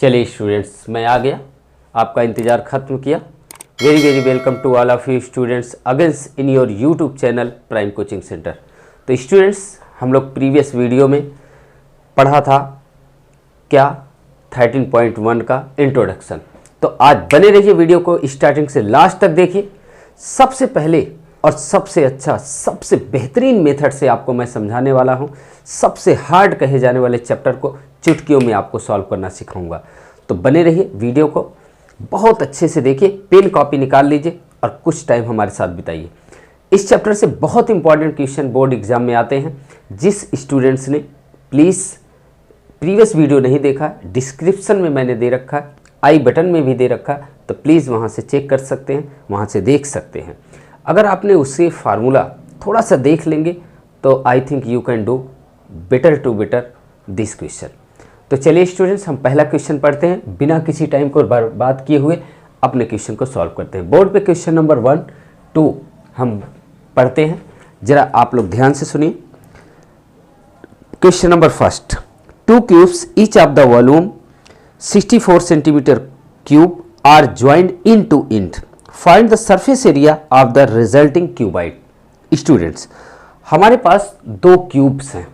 चलिए स्टूडेंट्स, मैं आ गया, आपका इंतज़ार ख़त्म किया। Very very welcome to all of you students again in your YouTube channel Prime Coaching Centre. तो स्टूडेंट्स, हम लोग प्रीवियस वीडियो में पढ़ा था क्या 13.1 का इंट्रोडक्शन। तो आज बने रहिए, वीडियो को स्टार्टिंग से लास्ट तक देखिए। सबसे पहले और सबसे अच्छा, सबसे बेहतरीन मेथड से आपको मैं समझाने वाला हूँ। सबसे हार्ड कहे जाने वाले चैप्टर को चुटकियों में आपको सॉल्व करना सिखाऊंगा। तो बने रहिए, वीडियो को बहुत अच्छे से देखिए, पेन कॉपी निकाल लीजिए और कुछ टाइम हमारे साथ बिताइए। इस चैप्टर से बहुत इंपॉर्टेंट क्वेश्चन बोर्ड एग्जाम में आते हैं। जिस स्टूडेंट्स ने प्लीज़ प्रीवियस वीडियो नहीं देखा, डिस्क्रिप्शन में मैंने दे रखा है, आई बटन में भी दे रखा है, तो प्लीज़ वहाँ से चेक कर सकते हैं, वहाँ से देख सकते हैं। अगर आपने उससे फार्मूला थोड़ा सा देख लेंगे तो I think you can do better to better this question. तो चलिए स्टूडेंट्स, हम पहला क्वेश्चन पढ़ते हैं। बिना किसी टाइम को बर्बाद किए हुए अपने क्वेश्चन को सॉल्व करते हैं। बोर्ड पे क्वेश्चन नंबर 1, 2 हम पढ़ते हैं, जरा आप लोग ध्यान से सुनिए। Question number first, 2 cubes each of the volume 64 centimeter cube are joined into end. Find the surface area of the resulting cuboid. Students, हमारे पास 2 क्यूब्स हैं,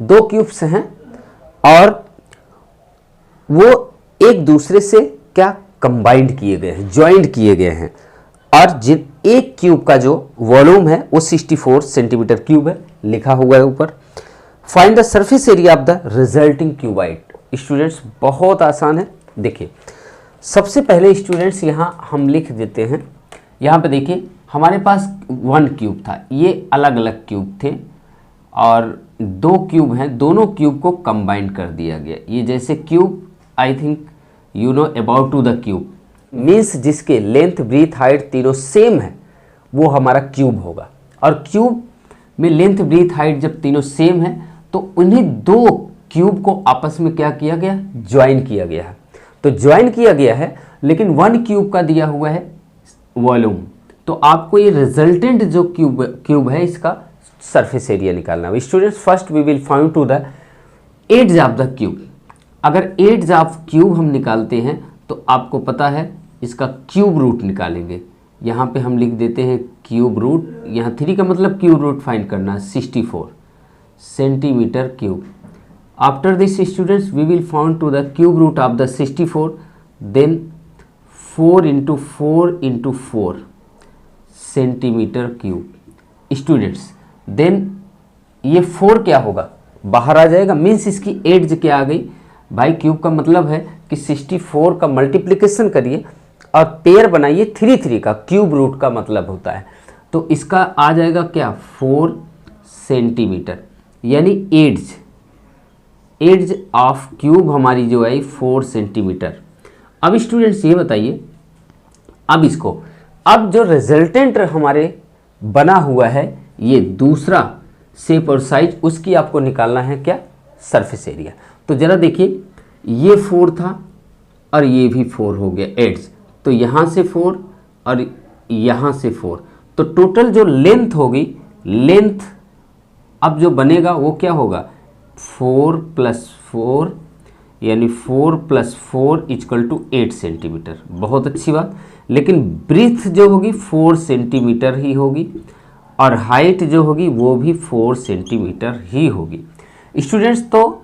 2 क्यूब्स हैं और वो एक दूसरे से क्या कंबाइंड किए गए हैं, ज्वाइंट किए गए हैं। और जिन एक क्यूब का जो वॉल्यूम है वो 64 सेंटीमीटर क्यूब है, लिखा हुआ है ऊपर। Find the surface area of the resulting cuboid. Students, बहुत आसान है। देखिए, सबसे पहले स्टूडेंट्स यहाँ हम लिख देते हैं। यहाँ पे देखिए, हमारे पास 1 क्यूब था, ये अलग अलग क्यूब थे और 2 क्यूब हैं, दोनों क्यूब को कंबाइन कर दिया गया। ये जैसे cube, I think you know about to the cube means जिसके लेंथ ब्रीथ हाइट तीनों सेम है वो हमारा क्यूब होगा। और क्यूब में लेंथ ब्रीथ हाइट जब तीनों सेम है तो उन्हीं 2 क्यूब को आपस में क्या किया गया, ज्वाइन किया गया है। तो ज्वाइन किया गया है, लेकिन 1 क्यूब का दिया हुआ है वॉल्यूम। तो आपको ये रिजल्टेंट जो क्यूब है इसका सरफेस एरिया निकालना है। Students, first we will find to the edge of the cube. अगर एड्ज ऑफ क्यूब हम निकालते हैं तो आपको पता है इसका क्यूब रूट निकालेंगे। यहाँ पे हम लिख देते हैं क्यूब रूट, यहाँ 3 का मतलब क्यूब रूट फाइंड करना है, 64 centimetre cube. After this students we will find to the cube root of the 64, then 4 × 4 × 4 centimetre cube. Students, then ये 4 क्या होगा, बाहर आ जाएगा, मीन्स इसकी एड्ज क्या आ गई भाई। क्यूब का मतलब है कि 64 का मल्टीप्लिकेशन करिए और पेयर बनाइए 3 का, क्यूब रूट का मतलब होता है। तो इसका आ जाएगा क्या, 4 सेंटीमीटर, यानी एड्ज ऑफ क्यूब हमारी जो है 4 सेंटीमीटर। अब स्टूडेंट्स ये बताइए, अब इसको, अब जो रिजल्टेंट हमारे बना हुआ है ये दूसरा शेप और साइज, उसकी आपको निकालना है क्या, सरफेस एरिया। तो जरा देखिए, ये 4 था और ये भी 4 हो गया एड्स, तो यहाँ से 4 और यहाँ से 4, तो टोटल जो लेंथ होगी, लेंथ अब जो बनेगा वो क्या होगा, 4 + 4 यानी 4 + 4 = 8 सेंटीमीटर। बहुत अच्छी बात। लेकिन ब्रीथ जो होगी 4 सेंटीमीटर ही होगी और हाइट जो होगी वो भी 4 सेंटीमीटर ही होगी। स्टूडेंट्स, तो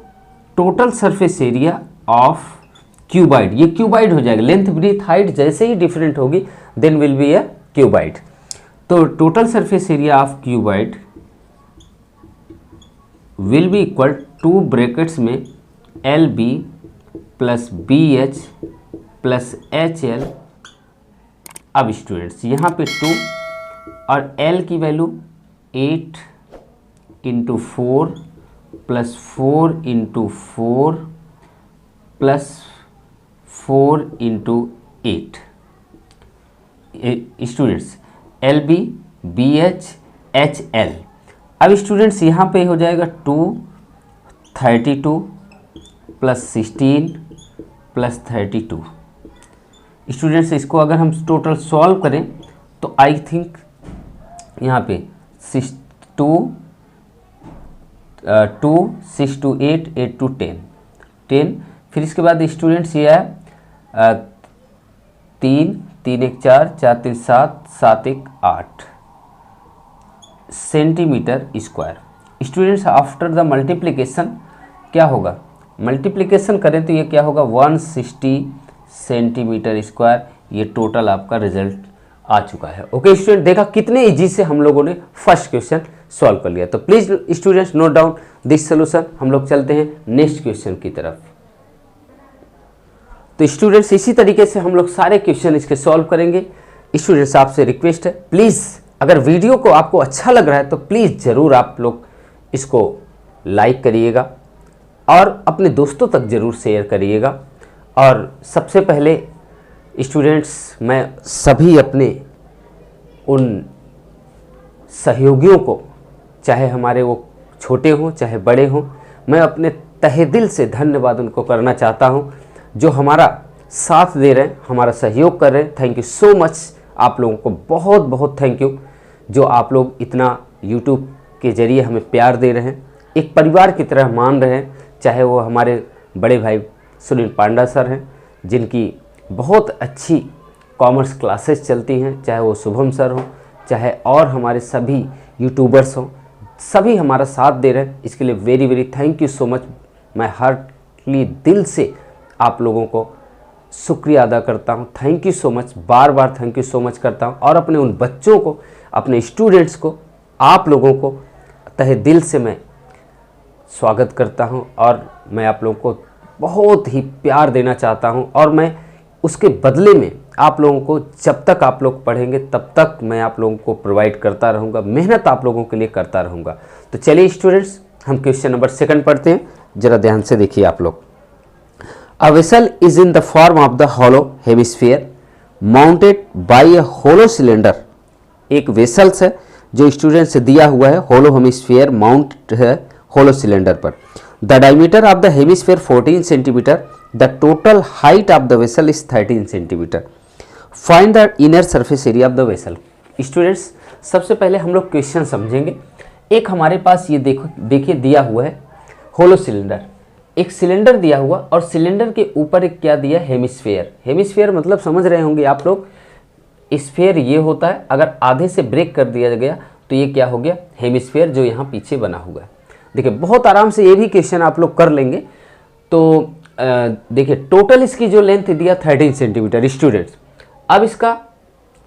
total surface area of cuboid, ये क्यूबाइड हो जाएगा। लेंथ ब्रीथ हाइट जैसे ही डिफरेंट होगी then will be a cuboid. तो total surface area of cuboid will be equal to brackets में LB + BH + HL। अब स्टूडेंट्स, यहाँ पे 2 और L की value 8 × 4 + 4 × 4 + 4 × 8। Students, LB BH HL। अब स्टूडेंट्स यहाँ पे हो जाएगा 2 32 + 16 + 32। स्टूडेंट्स, इसको अगर हम टोटल सॉल्व करें तो आई थिंक यहाँ पे 2 6 to 8, 8 to 10, 10 फिर इसके बाद स्टूडेंट्स ये है 3 3 1 4 4 3 7 7 1 8 centimetre square. Students after the multiplication क्या होगा, मल्टीप्लिकेशन करें तो ये क्या होगा 160 सेंटीमीटर स्क्वायर। ये टोटल आपका रिजल्ट आ चुका है। ओके स्टूडेंट, देखा कितने इजी से हम लोगों ने फर्स्ट क्वेश्चन सॉल्व कर लिया। तो please students note down this solution. हम लोग चलते हैं नेक्स्ट क्वेश्चन की तरफ। तो स्टूडेंट्स इसी तरीके से हम लोग सारे क्वेश्चन इसके सॉल्व करेंगे। स्टूडेंट्स आपसे रिक्वेस्ट है, प्लीज़ अगर वीडियो को आपको अच्छा लग रहा है तो प्लीज़ ज़रूर आप लोग इसको लाइक करिएगा और अपने दोस्तों तक ज़रूर शेयर करिएगा। और सबसे पहले स्टूडेंट्स मैं सभी अपने उन सहयोगियों को, चाहे हमारे वो छोटे हों चाहे बड़े हों, मैं अपने तहे दिल से धन्यवाद उनको करना चाहता हूं जो हमारा साथ दे रहे हैं, हमारा सहयोग कर रहे हैं। थैंक यू सो मच, आप लोगों को बहुत बहुत थैंक यू जो आप लोग इतना यूट्यूब के ज़रिए हमें प्यार दे रहे हैं, एक परिवार की तरह मान रहे हैं। चाहे वो हमारे बड़े भाई सुनील पांडा सर हैं जिनकी बहुत अच्छी कॉमर्स क्लासेस चलती हैं, चाहे वो शुभम सर हों, चाहे और हमारे सभी यूट्यूबर्स हों, सभी हमारा साथ दे रहे हैं। इसके लिए very very thank you so much. मैं हार्टली दिल से आप लोगों को शुक्रिया अदा करता हूं। Thank you so much, bar bar thank you so much करता हूं। और अपने उन बच्चों को, अपने स्टूडेंट्स को, आप लोगों को तहे दिल से मैं स्वागत करता हूं और मैं आप लोगों को बहुत ही प्यार देना चाहता हूं। और मैं उसके बदले में आप लोगों को, जब तक आप लोग पढ़ेंगे तब तक मैं आप लोगों को प्रोवाइड करता रहूँगा, मेहनत आप लोगों के लिए करता रहूँगा। तो चलिए स्टूडेंट्स, हम क्वेश्चन नंबर 2 पढ़ते हैं। ज़रा ध्यान से देखिए आप लोग। A vessel is in the form of the hollow hemisphere mounted by a hollow cylinder। एक वेसल्स है जो स्टूडेंट से दिया हुआ है, होलो हेमिस्फीयर माउंट है होलो सिलेंडर पर। The diameter of the hemisphere 14 centimetre, the total height of the vessel is 13 centimetre. Find the inner surface area of the vessel. Students सबसे पहले हम लोग क्वेश्चन समझेंगे। एक हमारे पास ये देखिए दिया हुआ है होलो सिलेंडर, एक सिलेंडर दिया हुआ और सिलेंडर के ऊपर एक क्या दिया, हेमिस्फीयर। हेमिस्फीयर मतलब समझ रहे होंगे आप लोग, स्फीयर ये होता है, अगर आधे से ब्रेक कर दिया गया तो ये क्या हो गया, हेमिस्फीयर, जो यहाँ पीछे बना हुआ है। देखिए बहुत आराम से ये भी क्वेश्चन आप लोग कर लेंगे। तो देखिए टोटल इसकी जो लेंथ दिया 13 सेंटीमीटर स्टूडेंट्स। अब इसका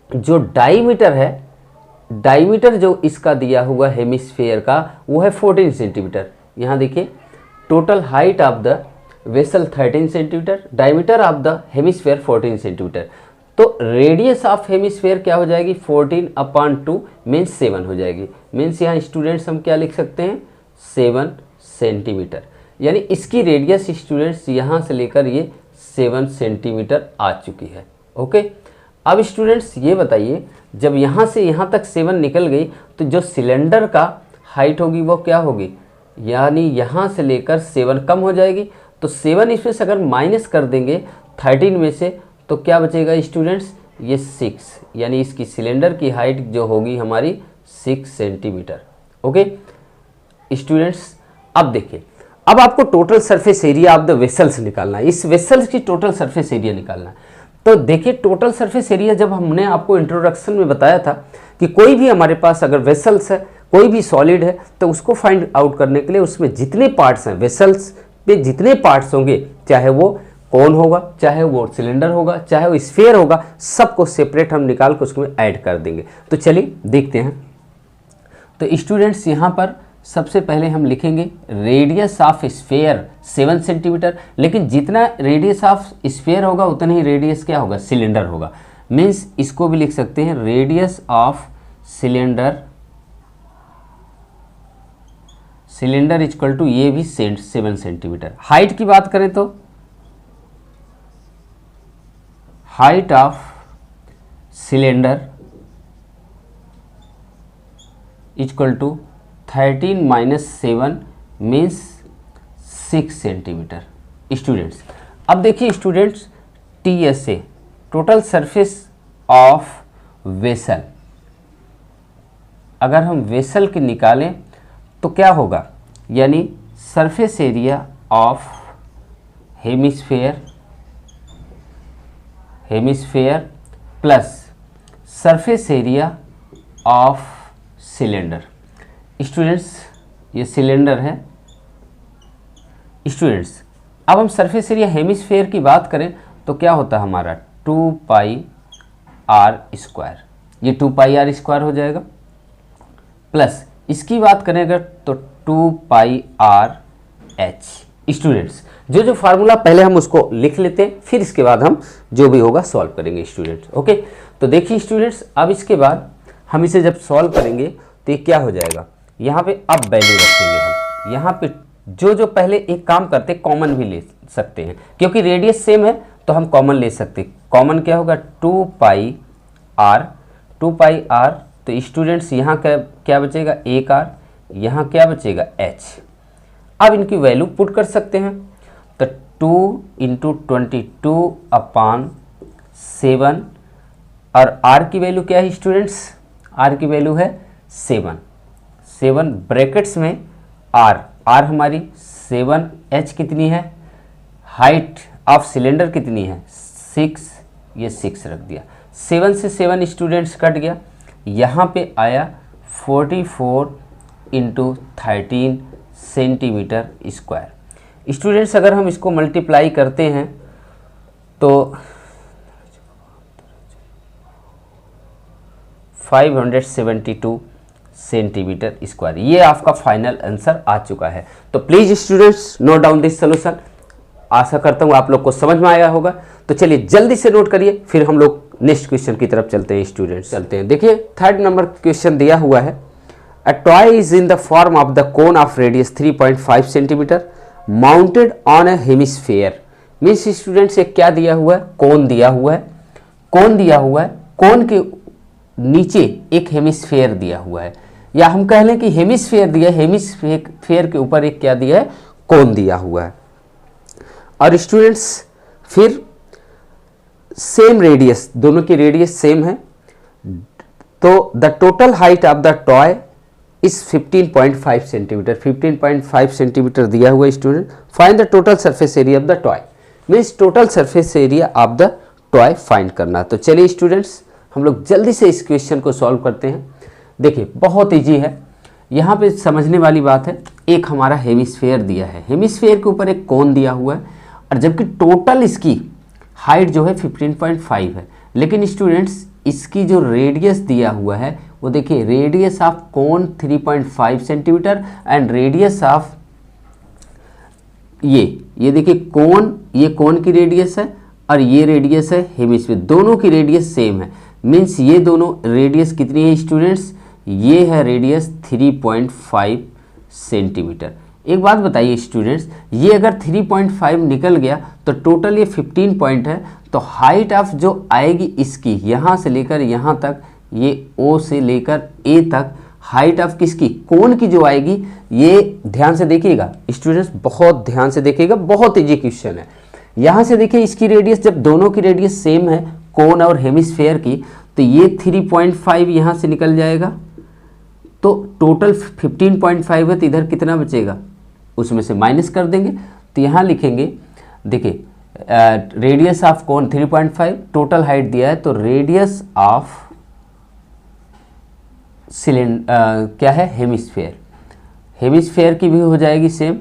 जो डायमीटर है, डायमीटर जो इसका दिया हुआ हेमिस्फीयर का वो है 14 सेंटीमीटर। यहाँ देखिए total height of the vessel 13 centimetre, diameter of the hemisphere 14 centimetre. तो रेडियस ऑफ हेमिस्फीयर क्या हो जाएगी, 14/2 मीन्स 7 हो जाएगी। मीन्स यहाँ स्टूडेंट्स हम क्या लिख सकते हैं, 7 सेंटीमीटर। यानी इसकी रेडियस स्टूडेंट्स यहाँ से लेकर ये 7 सेंटीमीटर आ चुकी है। ओके, अब स्टूडेंट्स ये बताइए, जब यहाँ से यहाँ तक 7 निकल गई तो जो सिलेंडर का हाइट होगी वो क्या होगी, यानी यहाँ से लेकर 7 कम हो जाएगी। तो 7 इसमें से अगर माइनस कर देंगे 13 में से तो क्या बचेगा स्टूडेंट्स, ये 6, यानी इसकी सिलेंडर की हाइट जो होगी हमारी 6 सेंटीमीटर। ओके स्टूडेंट्स, अब देखिए, अब आपको total surface area of the vessels निकालना है। इस वेसल्स की टोटल सरफेस एरिया निकालना है। तो देखिए टोटल सरफेस एरिया, जब हमने आपको इंट्रोडक्शन में बताया था कि कोई भी हमारे पास अगर वेसल्स है, कोई भी सॉलिड है, तो उसको फाइंड आउट करने के लिए उसमें जितने पार्ट्स हैं, वेसल्स पे जितने पार्ट्स होंगे, चाहे वो कोन होगा, चाहे वो सिलेंडर होगा, चाहे वो स्फीयर होगा, सबको सेपरेट हम निकाल कर उसमें ऐड कर देंगे। तो चलिए देखते हैं। तो स्टूडेंट्स यहाँ पर सबसे पहले हम लिखेंगे रेडियस ऑफ स्फीयर 7 सेंटीमीटर, लेकिन जितना रेडियस ऑफ स्फीयर होगा उतना ही रेडियस क्या होगा, सिलेंडर होगा। मीन्स इसको भी लिख सकते हैं radius of cylinder, cylinder equal to ये भी 7 सेंटीमीटर। हाइट की बात करें तो height of cylinder equal to 13 minus 7 means 6 centimetre. Students अब देखिए students, TSA total surface of vessel, अगर हम वेसल की निकालें तो क्या होगा, यानी surface area of hemisphere plus surface area of cylinder. Students ये सिलेंडर है। स्टूडेंट्स अब हम सरफेस एरिया हेमिस्फेयर की बात करें तो क्या होता है हमारा 2 पाई आर स्क्वायर, ये 2 पाई आर स्क्वायर हो जाएगा, प्लस इसकी बात करें अगर तो 2 पाई आर एच। स्टूडेंट्स जो फार्मूला पहले हम उसको लिख लेते हैं, फिर इसके बाद हम जो भी होगा सॉल्व करेंगे स्टूडेंट्स। ओके, तो देखिए स्टूडेंट्स अब इसके बाद हम इसे जब सॉल्व करेंगे तो ये क्या हो जाएगा, यहाँ पे अब वैल्यू रखेंगे हम, यहाँ पे जो पहले एक काम करते कॉमन भी ले सकते हैं, क्योंकि रेडियस सेम है तो हम कॉमन ले सकते हैं। कॉमन क्या होगा 2 पाई आर, तो स्टूडेंट्स यहाँ क्या बचेगा 1 आर, यहाँ क्या बचेगा एच। अब इनकी वैल्यू पुट कर सकते हैं, तो 2 × 22/7 और आर की वैल्यू क्या है स्टूडेंट्स, आर की वैल्यू है 7 ब्रैकेट्स में आर हमारी 7, एच कितनी है, हाइट ऑफ सिलेंडर कितनी है 6, ये 6 रख दिया, 7 से 7 स्टूडेंट्स कट गया, यहाँ पे आया 44 × 13 सेंटीमीटर स्क्वायर। स्टूडेंट्स अगर हम इसको मल्टीप्लाई करते हैं तो 572 सेंटीमीटर स्क्वायर, ये आपका फाइनल आंसर आ चुका है। तो please students note down this solution. आशा करता हूँ आप लोग को समझ में आया होगा। तो चलिए जल्दी से नोट करिए, फिर हम लोग नेक्स्ट क्वेश्चन की तरफ चलते हैं स्टूडेंट्स। चलते हैं, देखिए 3rd नंबर क्वेश्चन दिया हुआ है, a toy is in the form of the cone of radius 3.5 centimetre mounted on A hemisphere. Means students एक क्या दिया हुआ है, कोन दिया हुआ है, कोन के नीचे एक हेमिस्फेयर दिया हुआ है, या हम कह लें कि हेमिस्फेयर दिया, हेमिस्फेयर के ऊपर एक क्या दिया है, कोन दिया हुआ है। और स्टूडेंट्स फिर सेम रेडियस, दोनों की रेडियस सेम है, तो the total height of the toy is 15.5 centimetre, 15.5 centimetre दिया हुआ है student. Find the total surface area of the toy, means total surface area of the toy find करना। तो चलिए स्टूडेंट्स हम लोग जल्दी से इस क्वेश्चन को सॉल्व करते हैं। देखिए बहुत इजी है, यहाँ पे समझने वाली बात है, एक हमारा हेमिस्फेयर दिया है, हेमिस्फेयर के ऊपर एक कोन दिया हुआ है, और जबकि टोटल इसकी हाइट जो है 15.5 है, लेकिन स्टूडेंट्स इसकी जो रेडियस दिया हुआ है वो देखिए, radius of cone 3.5 centimetre and radius of ये देखिए कोन, ये कोन की रेडियस है और ये रेडियस है हेमिस्फीयर, दोनों की रेडियस सेम है। मीन्स ये दोनों रेडियस कितनी है स्टूडेंट्स, ये है रेडियस 3.5 सेंटीमीटर। एक बात बताइए स्टूडेंट्स, ये अगर 3.5 निकल गया तो टोटल ये 15 पॉइंट है, तो हाइट ऑफ जो आएगी इसकी यहाँ से लेकर यहाँ तक, ये O से लेकर A तक हाइट ऑफ किसकी, कोन की जो आएगी, ये ध्यान से देखिएगा स्टूडेंट्स, बहुत ध्यान से देखिएगा, बहुत इजी क्वेश्चन है। यहाँ से देखिए इसकी रेडियस, जब दोनों की रेडियस सेम है कोन और हेमिस्फेयर की, तो ये 3.5 यहाँ से निकल जाएगा, तो टोटल 15.5 है, तो इधर कितना बचेगा, उसमें से माइनस कर देंगे, तो यहाँ लिखेंगे, देखिए radius of cone 3.5, total height दिया है, तो रेडियस ऑफ सिलेंडर क्या है, हेमिस्फेयर, हेमिस्फेयर की भी हो जाएगी सेम,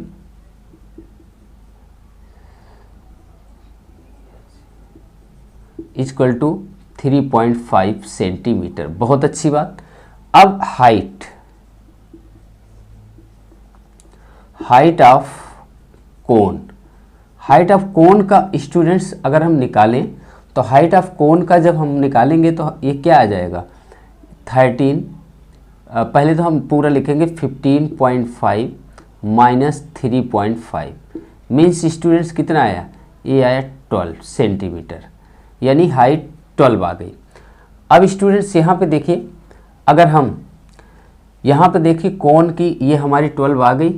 इक्वल टू 3.5 सेंटीमीटर। बहुत अच्छी बात। अब height of cone, height of cone का स्टूडेंट्स अगर हम निकालें तो हाइट ऑफ कोन का जब हम निकालेंगे तो ये क्या आ जाएगा 13, पहले तो हम पूरा लिखेंगे 15.5 माइनस 3.5, मीन्स स्टूडेंट्स कितना आया, ये आया 12 सेंटीमीटर, यानी हाइट 12 आ गई। अब स्टूडेंट्स यहाँ पे देखिए, अगर हम यहाँ पे देखिए कोन की ये हमारी 12 आ गई।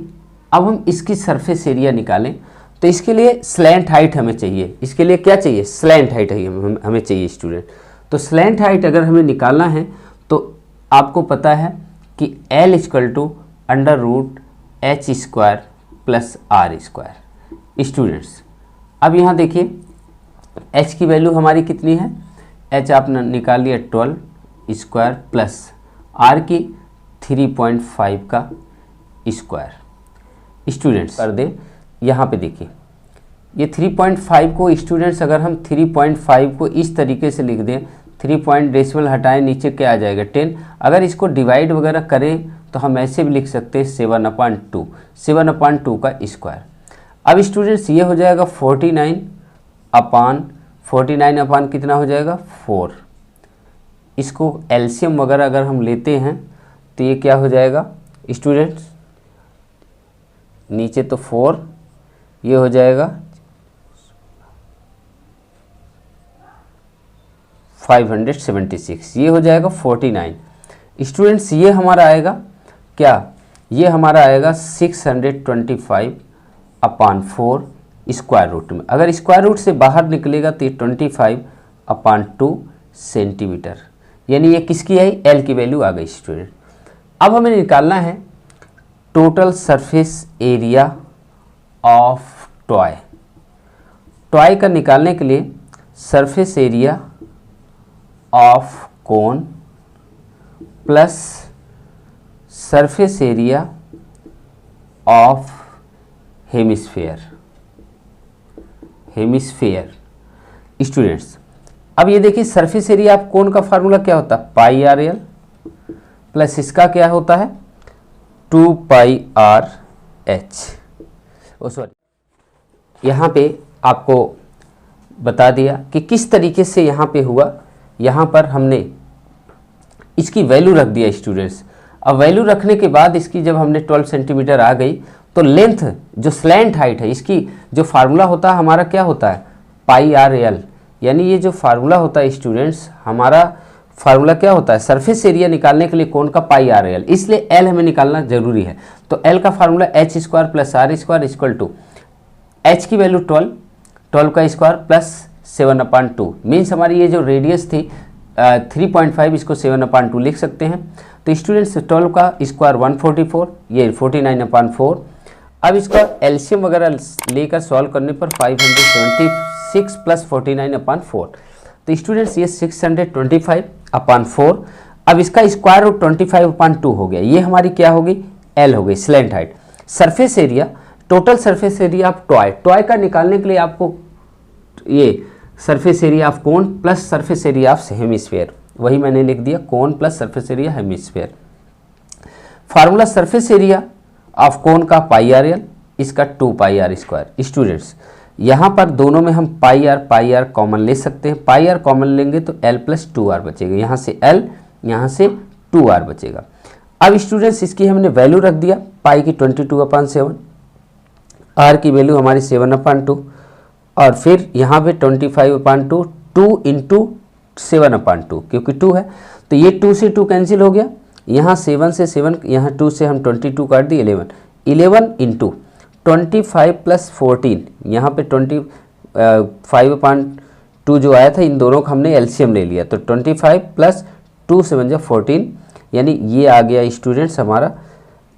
अब हम इसकी सरफेस एरिया निकालें तो इसके लिए स्लैंट हाइट हमें चाहिए, इसके लिए क्या चाहिए, स्लैंट हाइट हमें चाहिए स्टूडेंट। तो स्लैंट हाइट अगर हमें निकालना है तो आपको पता है कि L = √h² + r²। स्टूडेंट्स अब यहाँ देखिए h की वैल्यू हमारी कितनी है, h आपने निकाल लिया 12 स्क्वायर प्लस r की 3.5 का स्क्वायर। स्टूडेंट्स कर दे, यहाँ पे देखिए ये 3.5 को स्टूडेंट्स अगर हम 3.5 को इस तरीके से लिख दें, 3 पॉइंट डेसिमल हटाएं, नीचे क्या आ जाएगा 10। अगर इसको डिवाइड वगैरह करें तो हम ऐसे भी लिख सकते हैं 7/2, 7/2 का स्क्वायर। अब स्टूडेंट्स ये हो जाएगा 49 अपान कितना हो जाएगा 4। इसको एलसीएम वगैरह अगर हम लेते हैं तो ये क्या हो जाएगा स्टूडेंट्स, नीचे तो 4, ये हो जाएगा 576, ये हो जाएगा 49। स्टूडेंट्स ये हमारा आएगा क्या, ये हमारा आएगा 625/4 स्क्वायर रूट में। अगर स्क्वायर रूट से बाहर निकलेगा तो ये 25/2 सेंटीमीटर, यानी ये किसकी आई, एल की वैल्यू आ गई स्टूडेंट। अब हमें निकालना है total surface area of toy. Toy का निकालने के लिए surface area of cone plus surface area of hemisphere students. अब ये देखिए सरफेस एरिया ऑफ कोन का फार्मूला क्या होता है, पाई आर एल प्लस इसका क्या होता है 2πr h। सॉरी, यहाँ पे आपको बता दिया कि किस तरीके से यहाँ पे हुआ। यहाँ पर हमने इसकी वैल्यू रख दिया स्टूडेंट्स। अब वैल्यू रखने के बाद इसकी जब हमने 12 सेंटीमीटर आ गई तो लेंथ जो स्लैंट हाइट है इसकी जो फार्मूला होता है हमारा क्या होता है पाई आर एल, यानी ये जो फार्मूला होता है स्टूडेंट्स, हमारा फार्मूला क्या होता है सरफेस एरिया निकालने के लिए कोन का पाई आर एल, इसलिए एल हमें निकालना जरूरी है। तो एल का formula h square plus r square equal to h की वैल्यू 12 का स्क्वायर प्लस 7/2 मीन्स हमारी ये जो रेडियस थी 3.5, इसको 7/2 लिख सकते हैं। तो स्टूडेंट्स 12 का स्क्वायर 144, ये 49/4। अब इसका एलसीएम वगैरह लेकर सॉल्व करने पर 576 प्लस 49/4, तो स्टूडेंट्स ये 625/4। अब इसका स्क्वायर रूट 25/2 हो गया, ये हमारी क्या होगी एल हो गई slant height. Surface area, total surface area of toy का निकालने के लिए आपको ये surface area of cone plus surface area of hemisphere, वही मैंने लिख दिया cone plus surface area hemisphere. Formula surface area of cone का पाई आर एल, इसका 2πr स्क्वायर। स्टूडेंट्स यहाँ पर दोनों में हम पाई आर कॉमन ले सकते हैं, पाई आर कॉमन लेंगे तो l प्लस 2r बचेगा, यहाँ से l यहाँ से 2r बचेगा। अब स्टूडेंट्स इसकी हमने वैल्यू रख दिया, पाई की 22/7, r की वैल्यू हमारी 7/2 और फिर यहाँ पे 25/2, 2 इंटू 7/2 क्योंकि 2 है तो ये 2 से 2 कैंसिल हो गया, यहाँ 7 से 7, यहाँ 2 से हम 22 काट दी 11 इंटू 25 प्लस 14, यहाँ पे 25/2 जो आया था इन दोनों का हमने एलसीएम ले लिया, तो 25 प्लस 2 7 14, यानी ये आ गया स्टूडेंट्स हमारा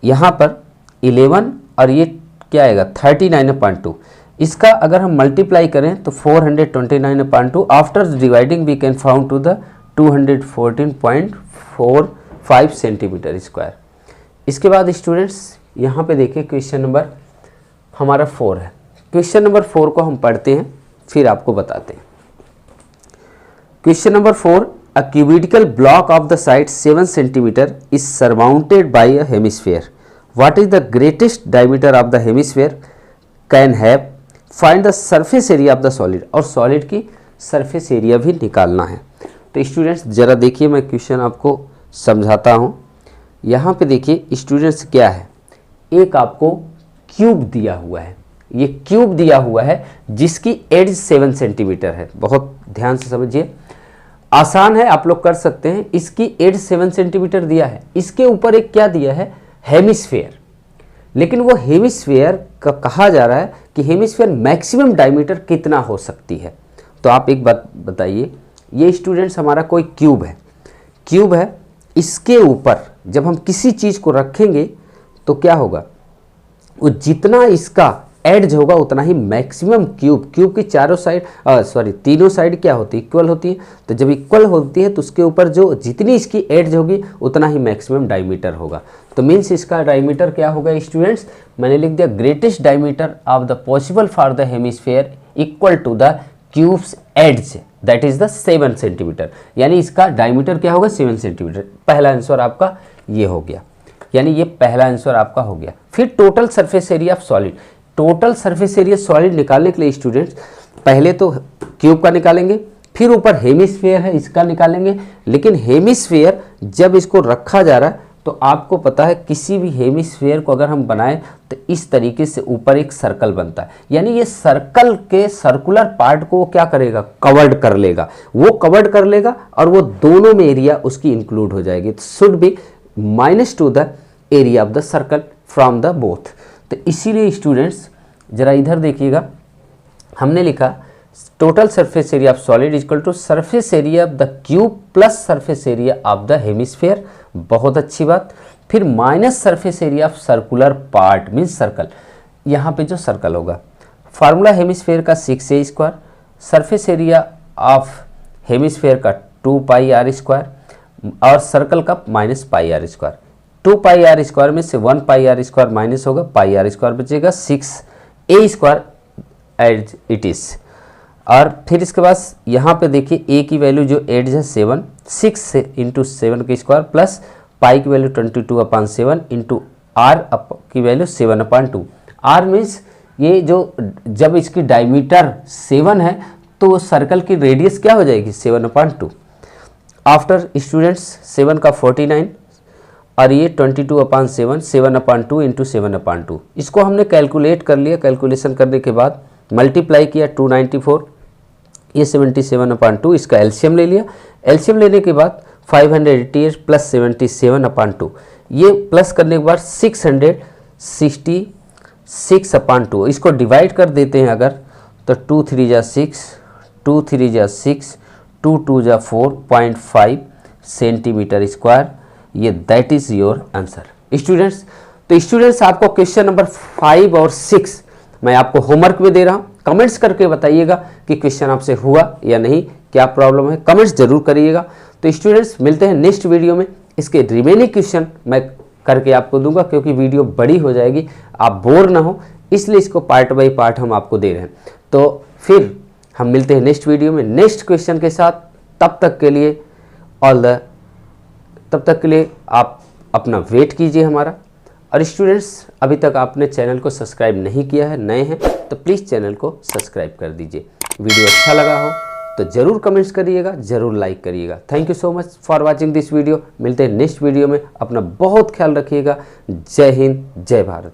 यहाँ पर 11 और ये क्या आएगा 39/2। इसका अगर हम मल्टीप्लाई करें तो 429/2, after dividing we can found to the 214.45 centimetre square. इसके बाद स्टूडेंट्स यहाँ पे देखिए क्वेश्चन नंबर हमारा 4 है। क्वेश्चन नंबर 4 को हम पढ़ते हैं फिर आपको बताते हैं। Question number 4, a cuboidal block of the side 7 centimetre is surmounted by a hemisphere. What is the greatest diameter of the hemisphere can have, find the surface area of the solid. और solid की surface area भी निकालना है। तो students ज़रा देखिए मैं question आपको समझाता हूँ। यहाँ पे देखिए स्टूडेंट्स क्या है, एक आपको क्यूब दिया हुआ है, ये क्यूब दिया हुआ है जिसकी एज 7 सेंटीमीटर है। बहुत ध्यान से समझिए, आसान है आप लोग कर सकते हैं। इसकी एज 7 सेंटीमीटर दिया है, इसके ऊपर एक क्या दिया है हेमिस्फीयर, लेकिन वो हेमिस्फीयर का कहा जा रहा है कि हेमिस्फीयर मैक्सिमम डायमीटर कितना हो सकती है। तो आप एक बात बताइए, ये स्टूडेंट्स हमारा कोई क्यूब है, इसके ऊपर जब हम किसी चीज़ को रखेंगे तो क्या होगा, वो जितना इसका एड्ज होगा उतना ही मैक्सिमम क्यूब की चारों साइड तीनों साइड क्या होती है, इक्वल होती है। तो जब इक्वल होती है तो उसके ऊपर जो जितनी इसकी एड्ज होगी उतना ही मैक्सिमम डायमीटर होगा। तो मीन्स इसका डायमीटर क्या होगा स्टूडेंट्स, मैंने लिख दिया greatest diameter of the possible for the hemisphere equal to the cube's edge that is the 7 centimetre. यानी इसका डायमीटर क्या होगा 7 सेंटीमीटर। पहला आंसर आपका ये हो गया, यानी ये पहला आंसर आपका हो गया। फिर total surface area of solid, total surface area solid निकालने के लिए स्टूडेंट्स पहले तो क्यूब का निकालेंगे, फिर ऊपर हेमिस्फीयर है इसका निकालेंगे। लेकिन हेमिस्फीयर जब इसको रखा जा रहा है तो आपको पता है किसी भी हेमिस्फीयर को अगर हम बनाएं तो इस तरीके से ऊपर एक सर्कल बनता है, यानी ये सर्कल के सर्कुलर पार्ट को क्या करेगा, कवर्ड कर लेगा, वो कवर्ड कर लेगा और वो दोनों में एरिया उसकी इंक्लूड हो जाएगी। तो should be -2 the area of the circle from the both. तो इसीलिए स्टूडेंट्स जरा इधर देखिएगा, हमने लिखा total surface area of solid equal to surface area of the cube plus surface area of the hemisphere. बहुत अच्छी बात। फिर minus surface area of circular part means circle, यहाँ पे जो सर्कल होगा। फार्मूला हेमिस्फीयर का 6a², surface area of hemisphere का 2πr² और सर्कल का -πr²। 2πr² में से 1πr² माइनस होगा, πr² बचेगा, 6a² एज इट इज। और फिर इसके बाद यहाँ पे देखिए a की वैल्यू जो एज है 7, 6 इंटू 7 का स्क्वायर प्लस पाई की वैल्यू 22/7 इंटू r की वैल्यू 7/2। r मीन्स ये जो जब इसकी डायमीटर 7 है तो सर्कल की रेडियस क्या हो जाएगी 7/2। आफ्टर स्टूडेंट्स 7 का 49 और ये 22/7, 7/2 इंटू 7/2। इसको हमने कैलकुलेट कर लिया। कैलकुलेशन करने के बाद मल्टीप्लाई किया 294, ये 77/2, इसका एलसीएम ले लिया। एलसीएम लेने के बाद 588 प्लस 77/2, ये प्लस करने के बाद 666/2। इसको डिवाइड कर देते हैं अगर तो 2 3 जा 6, 2 3 जा 6, 2 2 जा 4.5 सेंटीमीटर स्क्वायर। ये that is your answer students. तो स्टूडेंट्स आपको क्वेश्चन नंबर 5 और 6 मैं आपको होमवर्क में दे रहा हूँ। कमेंट्स करके बताइएगा कि क्वेश्चन आपसे हुआ या नहीं, क्या प्रॉब्लम है, कमेंट्स जरूर करिएगा। तो स्टूडेंट्स मिलते हैं नेक्स्ट वीडियो में। इसके रिमेनिंग क्वेश्चन मैं करके आपको दूंगा क्योंकि वीडियो बड़ी हो जाएगी, आप बोर ना हो, इसलिए इसको पार्ट बाय पार्ट हम आपको दे रहे हैं। तो फिर हम मिलते हैं नेक्स्ट वीडियो में नेक्स्ट क्वेश्चन के साथ। तब तक के लिए आप अपना वेट कीजिए हमारा। और स्टूडेंट्स अभी तक आपने चैनल को सब्सक्राइब नहीं किया है, नए हैं तो प्लीज़ चैनल को सब्सक्राइब कर दीजिए। वीडियो अच्छा लगा हो तो ज़रूर कमेंट्स करिएगा, ज़रूर लाइक करिएगा। Thank you so much for watching this video. मिलते हैं नेक्स्ट वीडियो में। अपना बहुत ख्याल रखिएगा। जय हिंद, जय भारत।